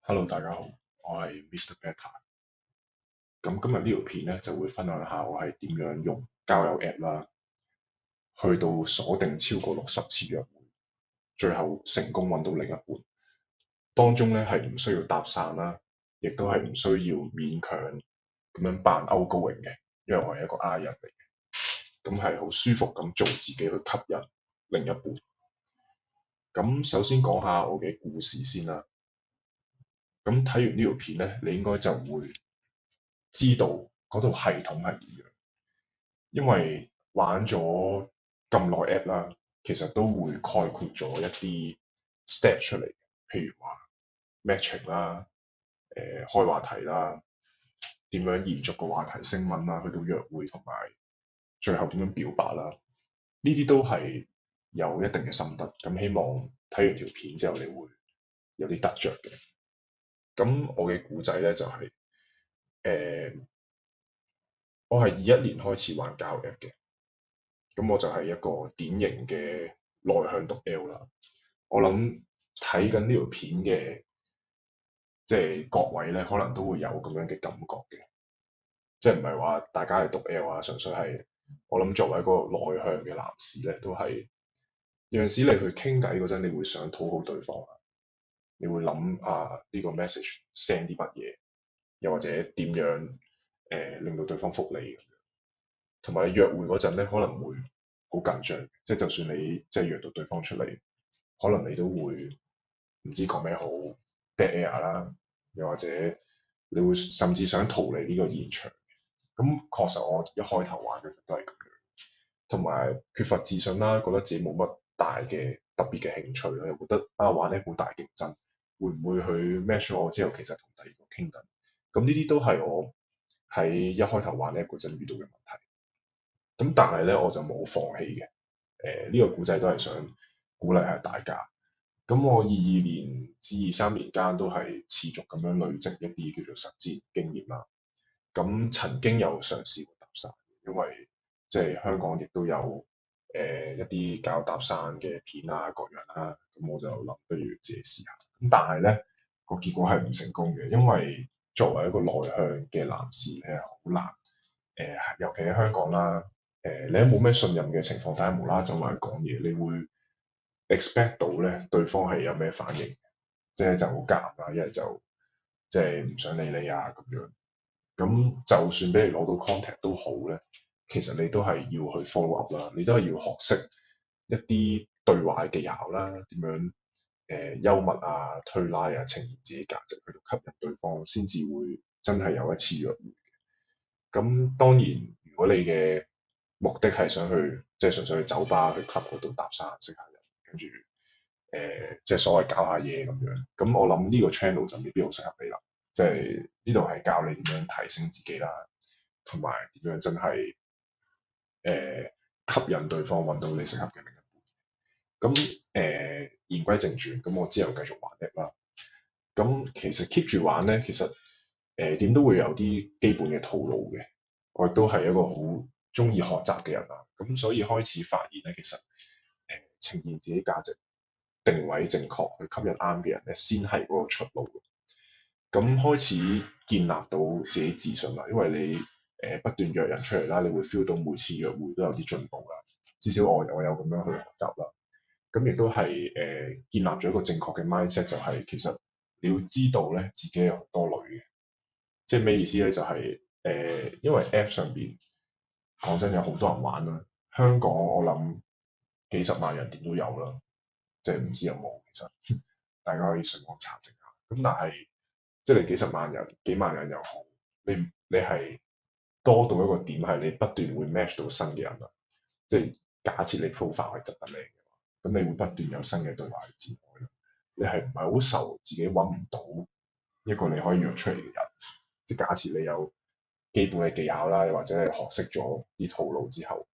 Hello，大家好，我係 Mr. Beta。咁今日呢條片咧就會分享下我係點樣用交友 App 啦，去到鎖定超過60次約會，最後成功揾到另一半。當中咧係唔需要搭訕啦，亦都係唔需要勉強咁樣扮 outgoing 嘅，因為我係一個 I 人嚟嘅，咁係好舒服咁做自己去吸引另一半。咁首先講下我嘅故事先啦。咁睇完呢條片咧，你應該就會知道嗰套系統係點樣。因為玩咗咁耐 app 啦，其實都會概括咗一啲 step 出嚟，譬如話 matching 啦，開話題啦，點樣延續個話題升溫啦，去到約會同埋最後點樣表白啦，呢啲都係有一定嘅心得。咁希望睇完條片之後，你會有啲得着嘅。咁我嘅故仔咧就係、誒、我係21年開始玩交友 app 嘅。咁我就係一個典型嘅內向毒 L 啦。我諗睇緊呢條片嘅即係各位咧，可能都會有咁樣嘅感覺嘅，即係唔係話大家係毒 L 啊，純粹係我諗作為一個內向嘅男士咧，都係有陣時你去傾偈嗰陣，你會想討好對方啊，你會諗呢個 message send 啲乜嘢，又或者點樣令到對方覆你。同埋你約會嗰陣咧，可能會好緊張，即係就算你即係約到對方出嚟，可能你都會唔知講咩好 dead air 啦，又或者你會甚至想逃離呢個現場。咁確實我一開頭玩嘅時候都係咁樣，同埋缺乏自信啦，覺得自己冇乜大嘅特別嘅興趣啦，又覺得玩咧好大競爭，會唔會去 match 咗我之後其實同第二個傾緊？咁呢啲都係我喺一開頭玩呢嗰陣遇到嘅問題。咁但係咧，我就冇放棄嘅。呢個故仔都係想鼓勵下大家。咁我22年至23年間都係持續咁樣累積一啲叫做實戰經驗啦。咁曾經有嘗試過搭訕，因為即係香港亦都有一啲教搭訕嘅片啊各樣啦。咁我就諗不如自己試下。咁但係咧個結果係唔成功嘅，因為作為一個內向嘅男士咧，好難尤其喺香港啦。你喺冇咩信任嘅情況底下，無啦啦走埋去講嘢，你會 expect 到咧對方係有咩反應，即係就好尷啦，一係就即係唔想理你啊咁樣。咁就算俾你攞到 contact 都好咧，其實你都係要去 follow up 啦，你都係要學識一啲對話嘅技巧啦，點樣幽默啊、推拉啊、呈現自己價值去到吸引對方，先至會真係有一次約會。咁當然，如果你嘅目的係想去，即係純粹去酒吧、去 club 嗰度搭訕識下人，跟住即係所謂搞下嘢咁樣，咁我諗呢個 channel 就未必好適合你啦。即係呢度係教你點樣提升自己啦，同埋點樣真係吸引對方揾到你適合嘅另一半。咁言歸正傳，咁我之後繼續玩 app 啦。咁其實 keep 住玩咧，其實點都會有啲基本嘅套路嘅。我亦都係一個好中意學習嘅人啦，咁所以開始發現咧，其實呈現自己價值、定位正確，去吸引啱嘅人咧，先係嗰個出路。咁開始建立到自己自信啦，因為你不斷約人出嚟啦，你會 feel 到每次約會都有啲進步啦。至少我有咁樣去學習啦。咁亦都係建立咗一個正確嘅 mindset，就係其實你要知道咧自己有好多類嘅，即係咩意思咧？就係因為 App 上邊講真有好多人玩啦，香港我諗幾十萬人點都有啦，即係唔知有冇其實大家可以上網查證下。咁但係即係你幾十萬人、幾萬人又好，你係多到一個點係你不斷會 match 到新嘅人啦。即係假設你 profile 係執得靚嘅話，咁你會不斷有新嘅對話去展開啦。你係唔係好愁自己揾唔到一個你可以約出嚟嘅人？即係假設你有基本嘅技巧啦，又或者係學識咗啲套路之後，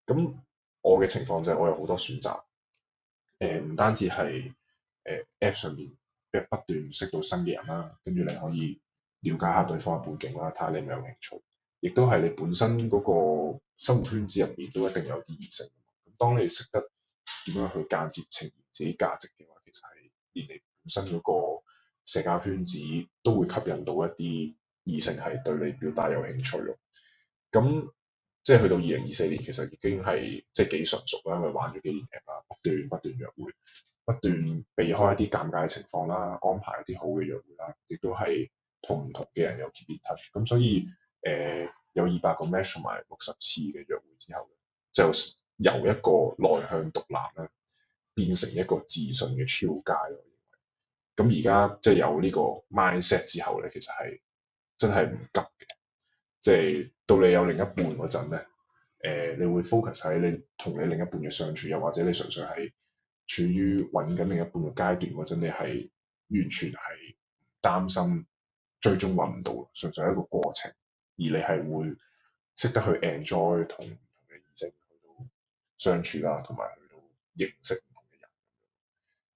咁我嘅情況就係我有好多選擇。唔單止係App 上面不斷識到新嘅人啦，跟住你可以了解下對方嘅背景啦，睇下你有冇興趣。亦都係你本身嗰個生活圈子入面都一定有啲異性。咁當你識得點樣去間接呈現自己價值嘅話，其實係連你本身嗰個社交圈子都會吸引到一啲異性係對你表達有興趣咯。咁即係去到2024年，其實已經係即係幾純熟啦，因為玩咗幾年 app 啦，不斷約會，不斷避開一啲尷尬嘅情況啦，安排一啲好嘅約會啦，亦都係同唔同嘅人有 keep in touch。咁所以有200個 match 同埋60次嘅約會之後，就由一個內向獨男咧變成一個自信嘅超街咯。咁而家即係有呢個 mindset 之後咧，其實係真係唔急嘅。即係到你有另一半嗰陣咧，你會 focus 喺你同你另一半嘅相處，又或者你純粹係處於揾緊另一半嘅階段嗰陣，你係完全係擔心最終揾唔到，純粹係一個過程，而你係會識得去 enjoy 同唔同嘅異性去到相處啦，同埋去到認識唔同嘅人，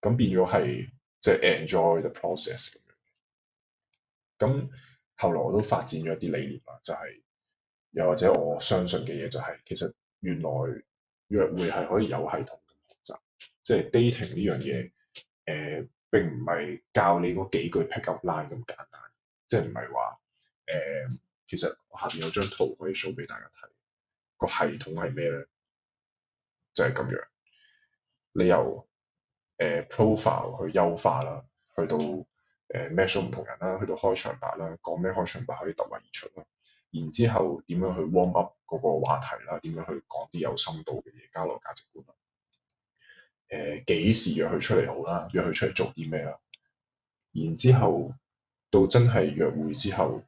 咁變咗係即係 enjoy the process 咁樣。咁後來我都發展咗一啲理念啦，就係又或者我相信嘅嘢就係，其實原來約會係可以有系統咁學習，即係 dating 呢樣嘢，並唔係教你嗰幾句 pick up line 咁簡單，即係唔係話其實我下邊有張圖可以 show 俾大家睇，個系統係咩咧？就係咁樣，你由profile 去優化啦，去到match 唔同人啦，去到開場白啦，講咩開場白可以突圍而出啦，然之後點樣去 warm up 嗰個話題啦，點樣去講啲有深度嘅嘢，交流價值觀啦，幾時約佢出嚟好啦，約佢出嚟做啲咩啦，然之後到真係約會之後，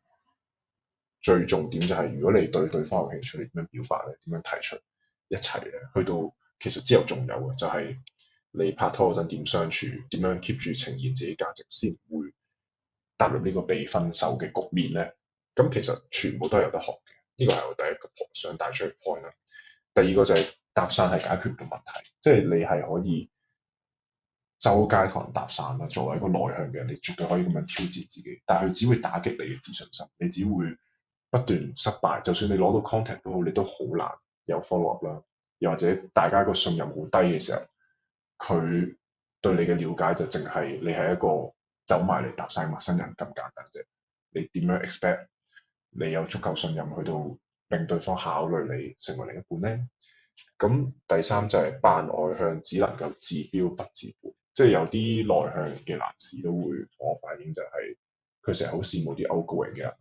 最重點就係如果你對對方有興趣，你點樣表白咧？點樣提出一齊咧？去到其實之後仲有嘅就係你拍拖嗰陣點相處，點樣 keep 住呈現自己價值，先唔會踏入呢個被分手嘅局面咧。咁其實全部都係有得學嘅，呢個係我第一個想帶出去 point 啦。第二個就係搭訕係解決唔到問題，即係你係可以周街同人搭訕啦。作為一個內向嘅人，你絕對可以咁樣挑戰自己，但係佢只會打擊你嘅自信心，你只會不斷失敗。就算你攞到 contact 都好，你都好難有 follow up 啦。又或者大家個信任好低嘅時候，佢對你嘅了解就淨係你係一個走埋嚟搭訕陌生人咁簡單啫。你點樣 expect 你有足夠信任去到令對方考慮你成為另一半咧？咁第三就係扮外向，只能夠治標不治本，即係有啲內向嘅男士都會同我反映就係佢成日好羨慕啲 outgoing 嘅人。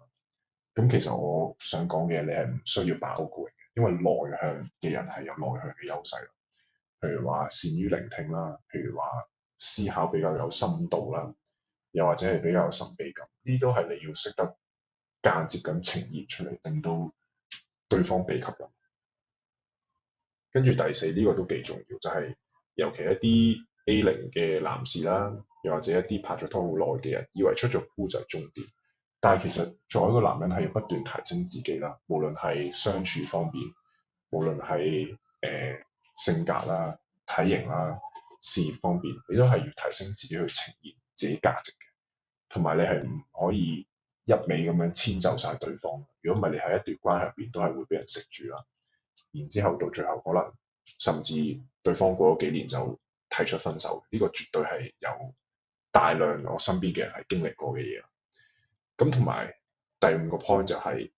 咁其實我想講嘅，你係唔需要扮 outgoing 嘅，因為內向嘅人係有內向嘅優勢啦。譬如話善於聆聽啦，譬如話思考比較有深度啦，又或者係比較有神秘感，呢啲都係你要識得間接咁呈現出嚟，令到對方被吸引。跟住第四呢個都幾重要，就係尤其一啲 A0嘅男士啦，又或者一啲拍咗拖好耐嘅人，以為出咗 pool 就係終點，但係其實作為一個男人係要不斷提升自己啦，無論係相處方面，無論係性格啦、體型啦、事業方面，你都係要提升自己去呈現自己價值嘅，同埋你係唔可以一味咁樣遷就晒對方。如果唔係，你喺一段關係入邊都係會俾人食住啦。然之後到最後可能甚至對方過咗幾年就提出分手，呢個絕對係有大量我身邊嘅人係經歷過嘅嘢。咁同埋第五個 point 就係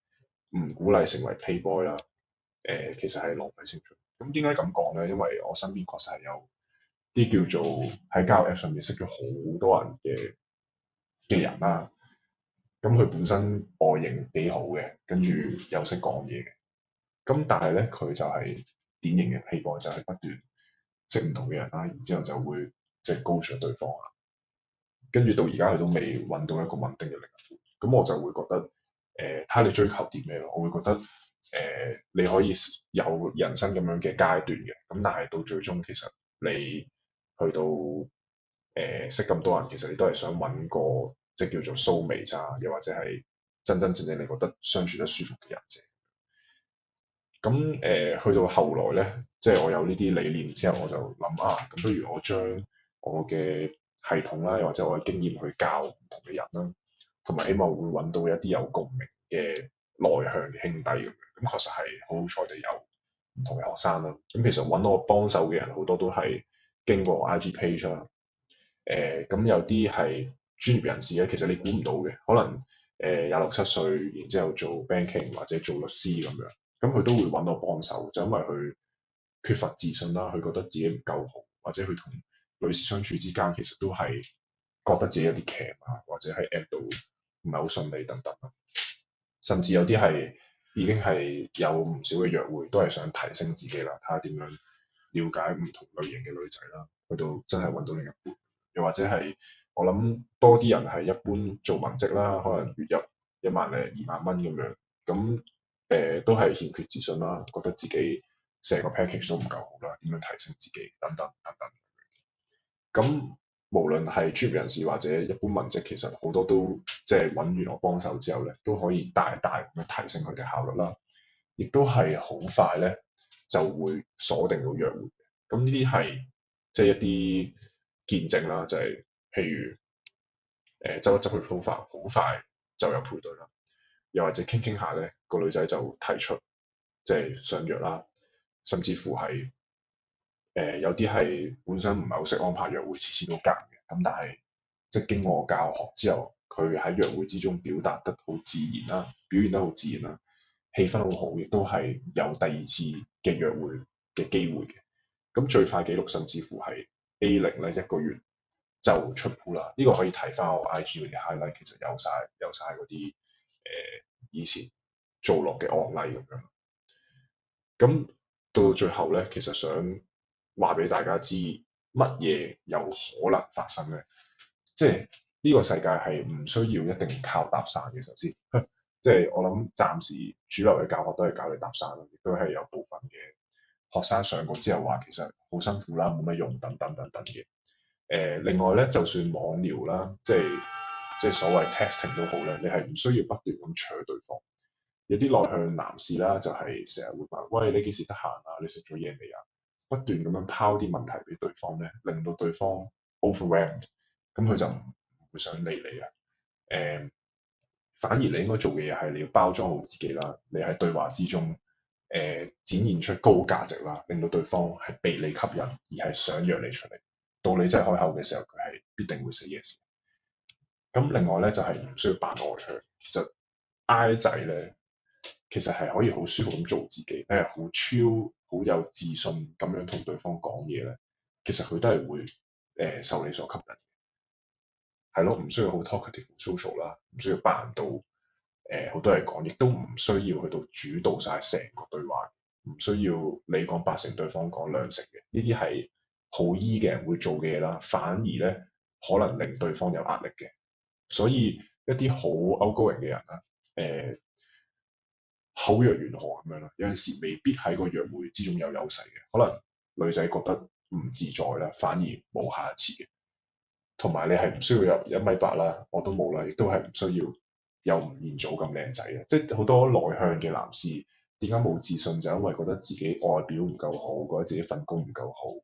唔鼓勵成為 playboy 啦。其實係浪費青春。咁點解咁講咧？因為我身邊確實係有啲叫做喺交友 app 上面識咗好多人嘅人啦。咁佢本身外形幾好嘅，跟住又識講嘢嘅。咁但係咧，佢就係典型嘅 playboy，就係不斷識唔同嘅人啦，然之後就會即係高上對方啦。跟住到而家佢都未揾到一個穩定嘅另一半，咁我就會覺得睇下你追求啲咩咯。我會覺得你可以有人生咁樣嘅階段嘅，咁但係到最終其實你去到識咁多人，其實你都係想揾個即係叫做 soulmate 啊，又或者係真真正正你覺得相處得舒服嘅人啫。咁去到後來咧，即係我有呢啲理念之後，我就諗啊，咁不如我將我嘅系統啦，又或者我嘅經驗去教唔同嘅人啦，同埋希望會揾到一啲有共鳴嘅內向嘅兄弟咁樣。咁確實係好好彩地有唔同嘅學生啦。咁其實揾我幫手嘅人好多都係經過 IG page 啦。咁有啲係專業人士咧，其實你估唔到嘅，可能26、7歲，然之後做 banking 或者做律師咁樣，咁佢都會揾我幫手，就因為佢缺乏自信啦，佢覺得自己唔夠好，或者佢同女士相處之間其實都係覺得自己有啲騎啊，或者喺 app 度唔係好順利等等啦，甚至有啲係已經係有唔少嘅約會，都係想提升自己啦，睇下點樣了解唔同類型嘅女仔啦，去到真係揾到另一半，又或者係我諗多啲人係一般做文職啦，可能月入1萬零2萬蚊咁樣，咁都係欠缺自信啦，覺得自己成個 package 都唔夠好啦，點樣提升自己等等等等。咁無論係專業人士或者一般文職，其實好多都即係揾完我幫手之後咧，都可以大大咁樣提升佢哋效率啦，亦都係好快咧就會鎖定到約會嘅。咁呢啲係即係一啲見證啦，就係譬如執一執佢 profile，好快就有配對啦。又或者傾傾下咧，個女仔就提出即係想約啦，甚至乎係有啲係本身唔係好識安排約會，次次都夾嘅。咁但係即係經過我教學之後，佢喺約會之中表達得好自然啦，表現得好自然啦，氣氛好好，亦都係有第二次嘅約會嘅機會嘅。咁最快記錄甚至乎係 A0咧，一個月就出 pool 啦。呢個可以睇翻我 IG 嗰啲 highlight，其實有晒嗰啲以前做落嘅案例咁樣。咁到最後咧，其實想話俾大家知乜嘢有可能發生咧？即係呢個世界係唔需要一定靠搭訕嘅，首先，即係我諗暫時主流嘅教學都係教你搭訕，亦都係有部分嘅學生上過之後話其實好辛苦啦，冇乜用等等等等嘅。另外咧，就算網聊啦，即係所謂 texting 都好咧，你係唔需要不斷咁搶對方。有啲內向男士啦，就係成日會問：喂，你幾時得閒啊？你食咗嘢未啊？不斷咁樣拋啲問題俾對方咧，令到對方 overwhelmed，咁佢就唔會想理你啊。誒、反而你應該做嘅嘢係你要包裝好自己啦，你喺對話之中展現出高價值啦，令到對方係被你吸引而係想約你出嚟。到你真係開口嘅時候，佢係必定會 say yes。咁另外咧就係唔需要扮外向，其實 I 仔咧。其實係可以好舒服咁做自己，好 chill，好有自信咁樣同對方講嘢咧。其實佢都係會受你所吸引，係咯，唔需要好 talkative social 啦，唔需要扮到好多嘢講，亦都唔需要去到主導晒成個對話，唔需要你講80%，對方講20%嘅，呢啲係好 E 嘅人會做嘅嘢啦，反而咧可能令對方有壓力嘅。所以一啲好 outgoing 嘅人啦，誒、口若懸河咁樣咯，有陣時未必喺個約會之中有優勢嘅，可能女仔覺得唔自在啦，反而冇下一次嘅。同埋你係唔需要有1米8啦，我都冇啦，亦都係唔需要有吳彥祖咁靚仔嘅。即係好多內向嘅男士點解冇自信，就因為覺得自己外表唔夠好，覺得自己份工唔夠好，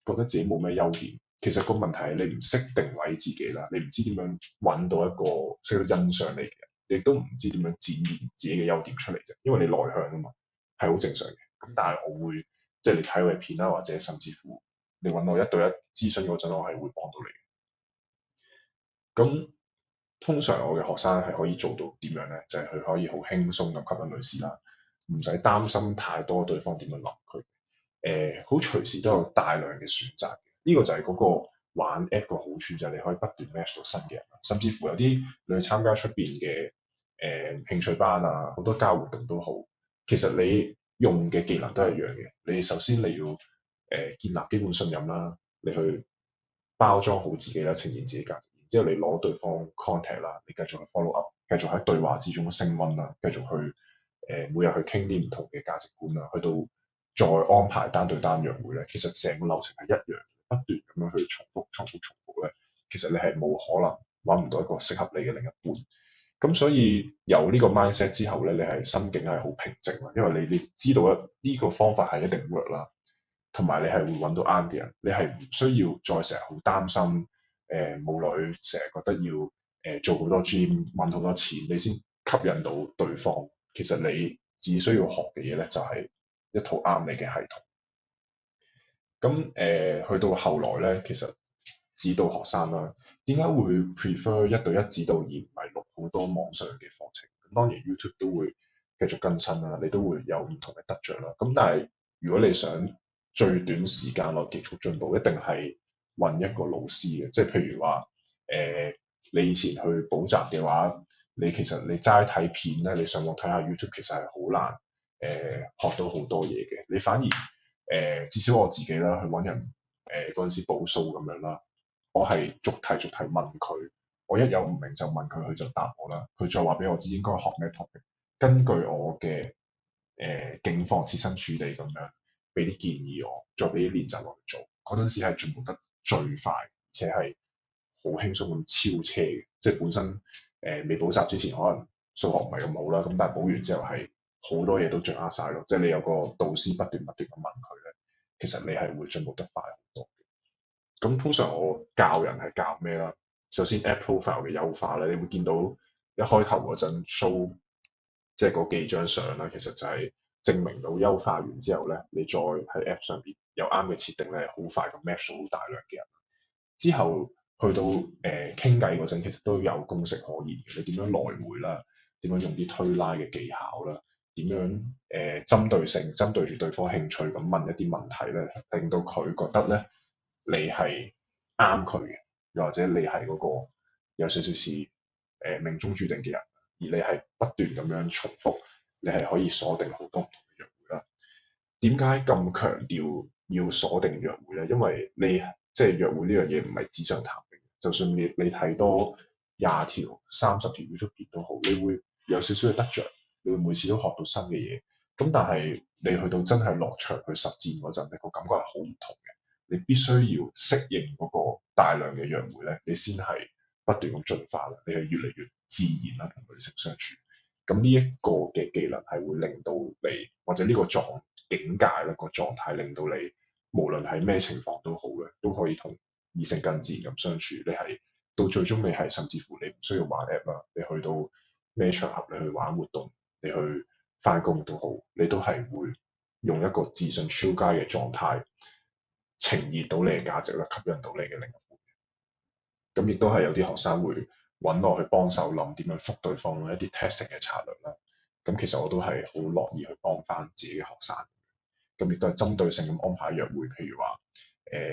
覺得自己冇咩優點。其實個問題係你唔識定位自己啦，你唔知點樣揾到一個識得欣賞你嘅人。亦都唔知點樣展現自己嘅優點出嚟啫，因為你內向啊嘛，係好正常嘅。咁但係我會即係你睇我嘅片啦，或者甚至乎你揾我1對1諮詢嗰陣，我係會幫到你嘅。咁通常我嘅學生係可以做到點樣咧？就係佢可以好輕鬆咁吸引女士啦，唔使擔心太多對方點樣諗佢。好隨時都有大量嘅選擇。呢個就係嗰個玩 app 個好處，就係你可以不斷 match 到新嘅人，甚至乎有啲你去參加出邊嘅興趣班啊，好多交活動都好。其實你用嘅技能都係一樣嘅。你首先你要建立基本信任啦，你去包裝好自己啦，呈現自己價值。然之後你攞對方 contact 啦，你繼續去 follow up，繼續喺對話之中升溫啦，繼續去每日去傾啲唔同嘅價值觀啦，去到再安排單對單約會咧，其實成個流程係一樣，不斷咁樣去重複咧，其實你係冇可能揾唔到一個適合你嘅另一半。咁所以有呢個 mindset 之後咧，你係心境係好平靜啦，因為你知道呢個方法係一定 work 啦，同埋你係會揾到啱嘅人，你係唔需要再成日好擔心冇女，成日覺得要做好多 gym 揾好多錢，你先吸引到對方。其實你只需要學嘅嘢咧，就係一套啱你嘅系統。咁去到後來咧，其實指導學生啦。點解會 prefer 一對一指導而唔係錄好多網上嘅課程？咁當然 YouTube 都會繼續更新啦，你都會有唔同嘅得着啦。咁但係如果你想最短時間內極速進步，一定係揾一個老師嘅。即係譬如話你以前去補習嘅話，其實你齋睇片咧，你上網睇下 YouTube 其實係好難學到好多嘢嘅。你反而至少我自己啦，去揾人嗰陣時補數咁樣啦，我係逐題逐題問佢，我一有唔明就問佢，佢就答我啦。佢再話俾我知應該學咩 topic，根據我嘅境況設身處地咁樣俾啲建議我，再俾啲練習我去做。嗰陣時係進步得最快，而且係好輕鬆咁超車嘅。即係本身未補習之前，可能數學唔係咁好啦，咁但係補完之後係好多嘢都掌握晒咯。即係你有個導師不斷咁問佢咧，其實你係會進步得快好多。咁通常我教人係教咩啦？首先 app profile 嘅優化咧，你會見到一開頭嗰陣 show 即係嗰幾張相啦，其實就係證明到優化完之後咧，你再喺 app 上邊有啱嘅設定咧，好快咁 match 到好大量嘅人。之後去到傾偈嗰陣，其實都有公式可言嘅。你點樣來回啦？點樣用啲推拉嘅技巧啦？點樣針對性針對住對方興趣咁問一啲問題咧，令到佢覺得咧你係啱佢嘅，又或者你係嗰個有少少似命中注定嘅人，而你係不斷咁樣重複，你係可以鎖定好多唔同嘅約會啦。點解咁強調要鎖定約會咧？因為你即係約會呢樣嘢唔係紙上談兵，就算你睇多20條、30條 YouTube 片都好，你會有少少嘅得着，你會每次都學到新嘅嘢。咁但係你去到真係落場去實踐嗰陣，你個感覺係好唔同嘅。你必須要適應嗰個大量嘅約會咧，你先係不斷咁進化啦，你係越嚟越自然啦同女性相處。咁呢一個嘅技能係會令到你或者呢個境界咧個狀態，令到你無論係咩情況都好嘅，都可以同異性更自然咁相處。你係到最終，你係甚至乎你唔需要玩 app 啦，你去到咩場合，你去玩活動，你去翻工都好，你都係會用一個自信超佳嘅狀態呈現到你嘅價值啦，吸引到你嘅另一半。咁亦都係有啲學生會揾我去幫手諗點樣覆對方咯，一啲 testing 嘅策略啦。咁其實我都係好樂意去幫翻自己嘅學生。咁亦都係針對性咁安排約會，譬如話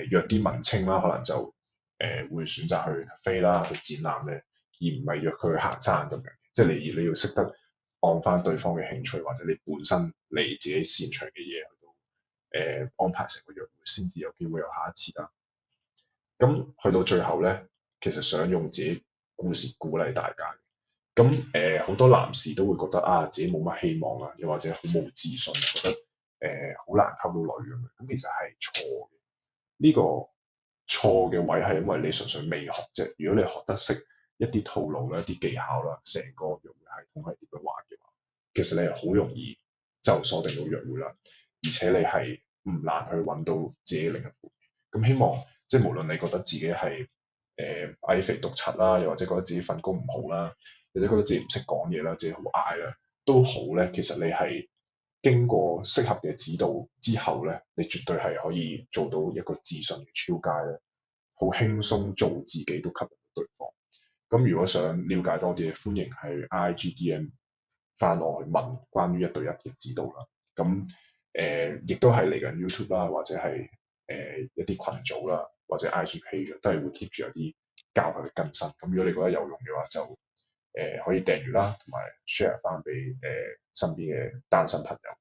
約啲文青啦，可能就會選擇去飛啦，去展覽咧，而唔係約佢去行山咁樣。即係你要識得按翻對方嘅興趣，或者你本身你自己擅長嘅嘢去到安排成個約會，先至有機會有下一次啦。咁去到最後咧，其實想用自己故事鼓勵大家。咁好多男士都會覺得啊，自己冇乜希望啊，又或者好冇自信，覺得好難溝到女咁樣。咁其實係錯嘅。呢個錯嘅位係因為你純粹未學啫。如果你學得識一啲套路啦、一啲技巧啦，成個約會系統係點樣玩嘅話，其實你係好容易就鎖定到約會啦，而且你係唔難去揾到自己另一半。咁希望即係無論你覺得自己係矮肥毒柒啦，又或者覺得自己份工唔好啦，或者覺得自己唔識講嘢啦，自己好矮啦，都好咧。其實你係經過適合嘅指導之後咧，你絕對係可以做到一個自信嘅超階咧，好輕鬆做自己都吸引到對方。咁如果想了解多啲嘅，歡迎喺 IGDM 翻我去問關於一對一嘅指導啦。咁亦都係嚟緊 YouTube 啦，或者係一啲群組啦，或者 IG page 都係會 keep 住有啲教學嘅更新。咁如果你覺得有用嘅話，就可以訂閱啦，同埋 share 翻俾身邊嘅單身朋友。